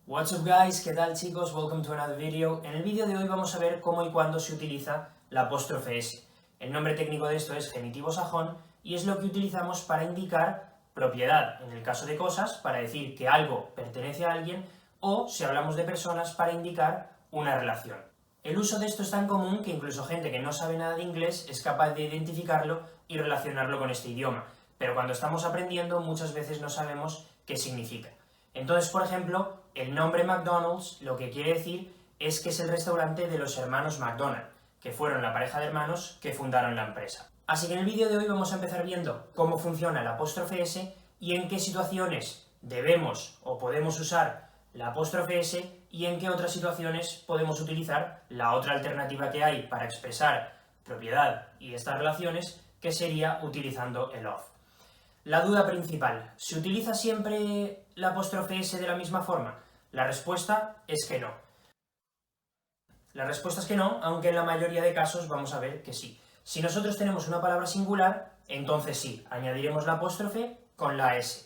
What's up guys, ¿qué tal chicos? Welcome to another video. En el vídeo de hoy vamos a ver cómo y cuándo se utiliza la apóstrofe S. El nombre técnico de esto es genitivo sajón y es lo que utilizamos para indicar propiedad, en el caso de cosas, para decir que algo pertenece a alguien, o si hablamos de personas, para indicar una relación. El uso de esto es tan común que incluso gente que no sabe nada de inglés es capaz de identificarlo y relacionarlo con este idioma, pero cuando estamos aprendiendo muchas veces no sabemos qué significa. Entonces, por ejemplo, el nombre McDonald's lo que quiere decir es que es el restaurante de los hermanos McDonald, que fueron la pareja de hermanos que fundaron la empresa. Así que en el vídeo de hoy vamos a empezar viendo cómo funciona la apóstrofe S y en qué situaciones debemos o podemos usar la apóstrofe S y en qué otras situaciones podemos utilizar la otra alternativa que hay para expresar propiedad y estas relaciones, que sería utilizando el of. La duda principal, ¿se utiliza siempre la apóstrofe S de la misma forma? La respuesta es que no. La respuesta es que no, aunque en la mayoría de casos vamos a ver que sí. Si nosotros tenemos una palabra singular, entonces sí, añadiremos la apóstrofe con la S.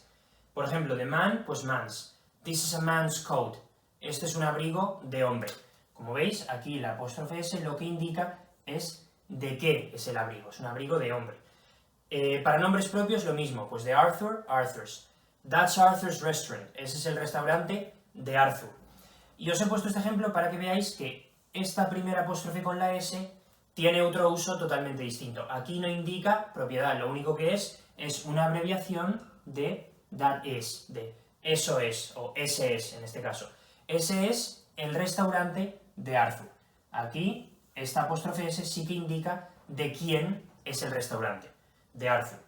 Por ejemplo, de man, pues mans. This is a man's coat. Este es un abrigo de hombre. Como veis, aquí la apóstrofe S lo que indica es de qué es el abrigo. Es un abrigo de hombre. Para nombres propios lo mismo, pues de Arthur, Arthur's. That's Arthur's restaurant. Ese es el restaurante de Arthur. Y os he puesto este ejemplo para que veáis que esta primera apóstrofe con la S tiene otro uso totalmente distinto. Aquí no indica propiedad, lo único que es una abreviación de that is, de eso es, o ese es en este caso. Ese es el restaurante de Arthur. Aquí, esta apóstrofe S sí que indica de quién es el restaurante, de Arthur.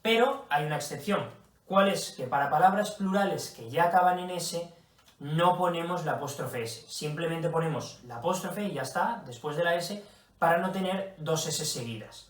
Pero hay una excepción. ¿Cuál es? Que para palabras plurales que ya acaban en S, no ponemos la apóstrofe S. Simplemente ponemos la apóstrofe y ya está, después de la S, para no tener dos S seguidas.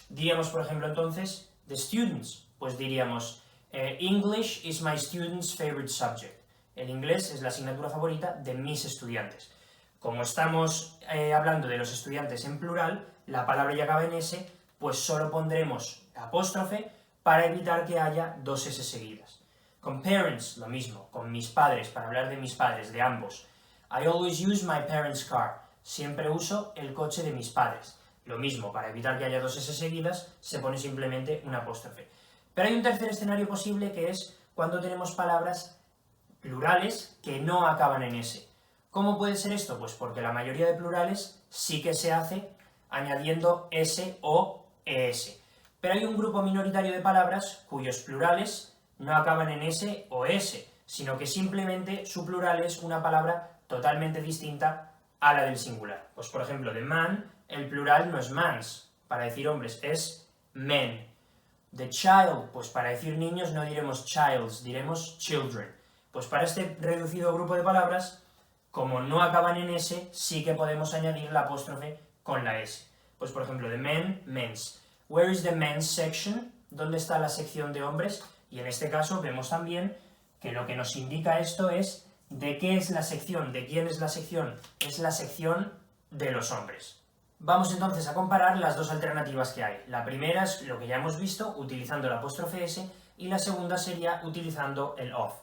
Diríamos, por ejemplo, entonces, the students. Pues diríamos, English is my student's favorite subject. El inglés es la asignatura favorita de mis estudiantes. Como estamos hablando de los estudiantes en plural, la palabra ya acaba en S, pues solo pondremos la apóstrofe para evitar que haya dos S seguidas. Con parents, lo mismo, con mis padres, para hablar de mis padres, de ambos. I always use my parents' car. Siempre uso el coche de mis padres. Lo mismo, para evitar que haya dos S seguidas, se pone simplemente una apóstrofe. Pero hay un tercer escenario posible, que es cuando tenemos palabras plurales que no acaban en S. ¿Cómo puede ser esto? Pues porque la mayoría de plurales sí que se hace añadiendo S o ES. Pero hay un grupo minoritario de palabras cuyos plurales no acaban en S o S, sino que simplemente su plural es una palabra totalmente distinta a la del singular. Pues por ejemplo, de man, el plural no es mans, para decir hombres, es men. The child, pues para decir niños no diremos childs, diremos children. Pues para este reducido grupo de palabras, como no acaban en S, sí que podemos añadir la apóstrofe con la S. Pues por ejemplo, de men, men's. Where is the men's section? ¿Dónde está la sección de hombres? Y en este caso vemos también que lo que nos indica esto es de qué es la sección, de quién es la sección. Es la sección de los hombres. Vamos entonces a comparar las dos alternativas que hay. La primera es lo que ya hemos visto, utilizando la apóstrofe S, y la segunda sería utilizando el of.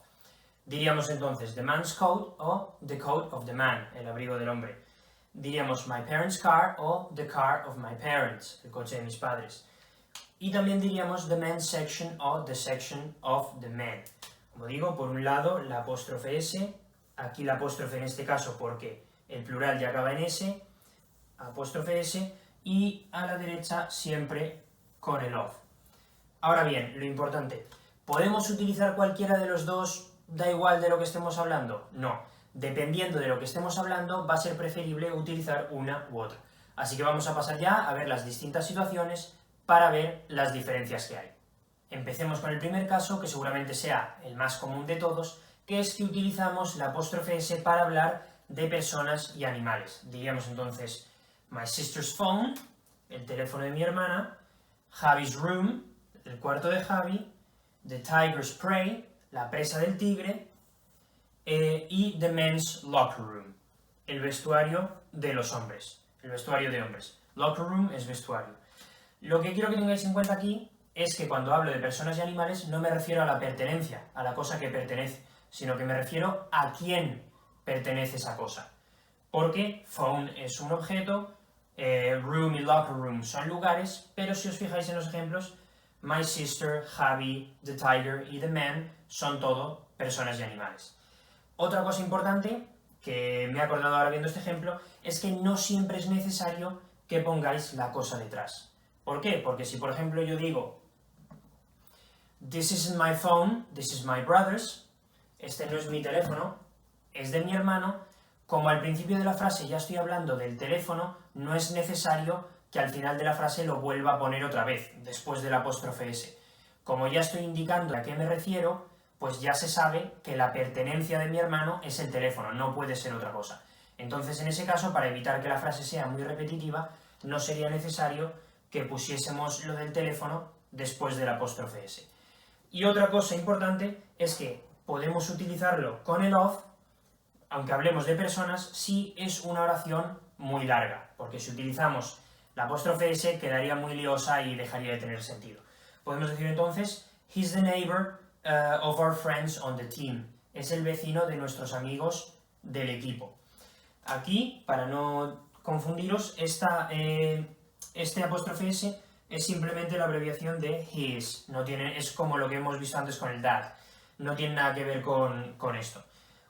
Diríamos entonces the man's coat o the coat of the man, el abrigo del hombre. Diríamos my parents' car o the car of my parents, el coche de mis padres. Y también diríamos the men's section o the section of the men. Como digo, por un lado la apóstrofe S, aquí la apóstrofe en este caso porque el plural ya acaba en S, apóstrofe S, y a la derecha siempre con el of. Ahora bien, lo importante, ¿podemos utilizar cualquiera de los dos, da igual de lo que estemos hablando? No. Dependiendo de lo que estemos hablando, va a ser preferible utilizar una u otra. Así que vamos a pasar ya a ver las distintas situaciones para ver las diferencias que hay. Empecemos con el primer caso, que seguramente sea el más común de todos, que es que utilizamos la apóstrofe S para hablar de personas y animales. Diríamos entonces my sister's phone, el teléfono de mi hermana, Javi's room, el cuarto de Javi, the tiger's prey, la presa del tigre, y the men's locker room, el vestuario de los hombres, el vestuario de hombres. Locker room es vestuario. Lo que quiero que tengáis en cuenta aquí es que cuando hablo de personas y animales no me refiero a la pertenencia, a la cosa que pertenece, sino que me refiero a quién pertenece esa cosa. Porque phone es un objeto, room y locker room son lugares, pero si os fijáis en los ejemplos, my sister, Javi, the tiger y the man son todo personas y animales. Otra cosa importante que me he acordado ahora viendo este ejemplo es que no siempre es necesario que pongáis la cosa detrás. ¿Por qué? Porque si por ejemplo yo digo this isn't my phone, this is my brother's, este no es mi teléfono, es de mi hermano, como al principio de la frase ya estoy hablando del teléfono, no es necesario que al final de la frase lo vuelva a poner otra vez, después del apóstrofe S. Como ya estoy indicando a qué me refiero, pues ya se sabe que la pertenencia de mi hermano es el teléfono, no puede ser otra cosa. Entonces, en ese caso, para evitar que la frase sea muy repetitiva, no sería necesario que pusiésemos lo del teléfono después del apóstrofe S. Y otra cosa importante es que podemos utilizarlo con el of, aunque hablemos de personas, si es una oración muy larga, porque si utilizamos la apóstrofe S quedaría muy liosa y dejaría de tener sentido. Podemos decir entonces, he's the neighbor of our friends on the team. Es el vecino de nuestros amigos del equipo. Aquí, para no confundiros, este apóstrofe S es simplemente la abreviación de his. Es como lo que hemos visto antes con el that. No tiene nada que ver con esto.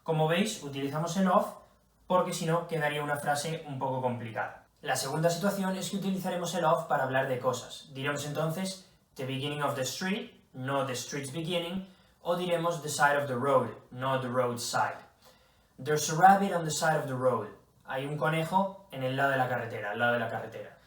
Como veis, utilizamos el of porque si no quedaría una frase un poco complicada. La segunda situación es que utilizaremos el of para hablar de cosas. Diremos entonces the beginning of the street, no the street's beginning, o diremos the side of the road, no the road side. There's a rabbit on the side of the road. Hay un conejo en el lado de la carretera, al lado de la carretera.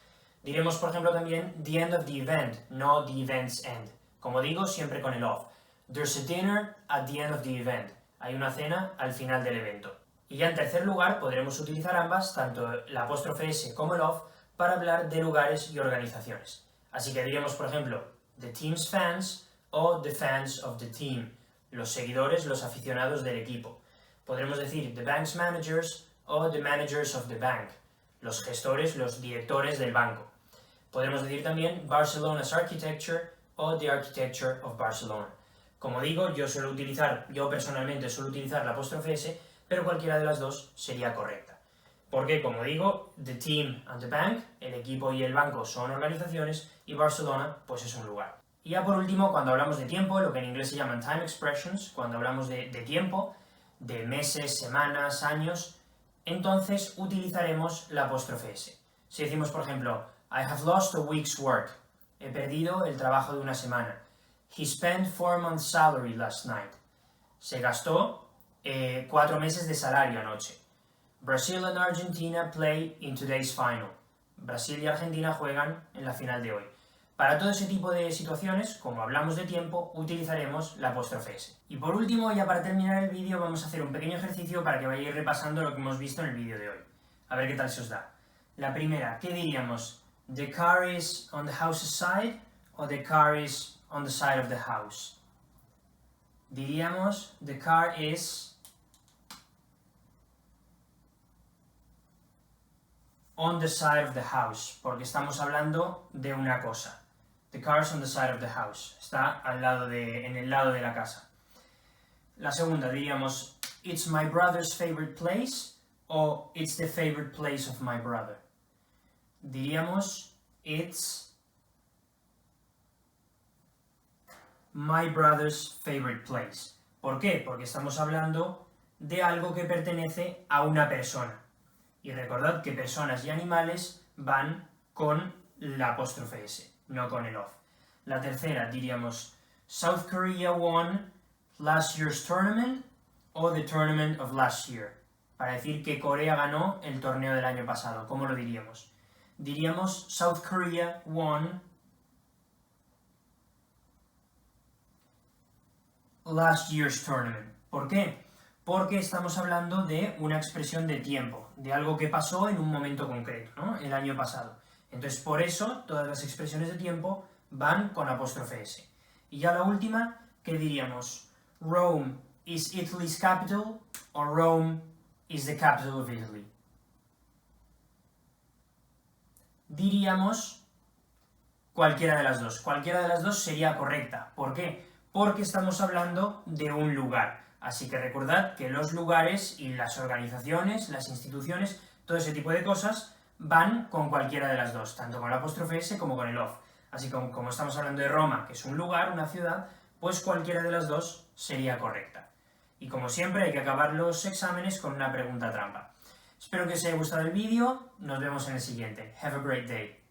Diremos, por ejemplo, también the end of the event, no the event's end. Como digo, siempre con el of. There's a dinner at the end of the event. Hay una cena al final del evento. Y ya en tercer lugar podremos utilizar ambas, tanto la apóstrofe S como el of, para hablar de lugares y organizaciones. Así que diríamos, por ejemplo, the team's fans o the fans of the team, los seguidores, los aficionados del equipo. Podremos decir the bank's managers o the managers of the bank, los gestores, los directores del banco. Podremos decir también Barcelona's architecture o the architecture of Barcelona. Como digo, yo personalmente suelo utilizar la apóstrofe S, pero cualquiera de las dos sería correcta. Porque, como digo, the team and the bank, el equipo y el banco son organizaciones, y Barcelona, pues es un lugar. Y ya por último, cuando hablamos de tiempo, lo que en inglés se llaman time expressions, cuando hablamos de tiempo, de meses, semanas, años, entonces utilizaremos la apóstrofe S. Si decimos, por ejemplo, I have lost a week's work, he perdido el trabajo de una semana. He spent 4 months' salary last night. Se gastó 4 meses de salario anoche. Brazil and Argentina play in today's final. Brasil y Argentina juegan en la final de hoy. Para todo ese tipo de situaciones, como hablamos de tiempo, utilizaremos la apóstrofe S. Y por último, ya para terminar el vídeo, vamos a hacer un pequeño ejercicio para que vayáis repasando lo que hemos visto en el vídeo de hoy. A ver qué tal se os da. La primera, ¿qué diríamos? The car is on the house's side o the car is on the side of the house. Diríamos the car is on the side of the house, porque estamos hablando de una cosa. The car is on the side of the house. Está en el lado de la casa. La segunda diríamos it's my brother's favorite place o it's the favorite place of my brother. Diríamos it's my brother's favorite place. ¿Por qué? Porque estamos hablando de algo que pertenece a una persona. Y recordad que personas y animales van con la apóstrofe S, no con el of. La tercera diríamos South Korea won last year's tournament o the tournament of last year. Para decir que Corea ganó el torneo del año pasado. ¿Cómo lo diríamos? Diríamos South Korea won last year's tournament. ¿Por qué? Porque estamos hablando de una expresión de tiempo, de algo que pasó en un momento concreto, ¿no? El año pasado. Entonces, por eso, todas las expresiones de tiempo van con apóstrofe S. Y ya la última, ¿qué diríamos? Rome is Italy's capital o Rome is the capital of Italy. Diríamos cualquiera de las dos. Cualquiera de las dos sería correcta. ¿Por qué? Porque estamos hablando de un lugar. Así que recordad que los lugares y las organizaciones, las instituciones, todo ese tipo de cosas van con cualquiera de las dos, tanto con el apóstrofe S como con el of. Así que como estamos hablando de Roma, que es un lugar, una ciudad, pues cualquiera de las dos sería correcta. Y como siempre hay que acabar los exámenes con una pregunta trampa. Espero que os haya gustado el vídeo, nos vemos en el siguiente. Have a great day.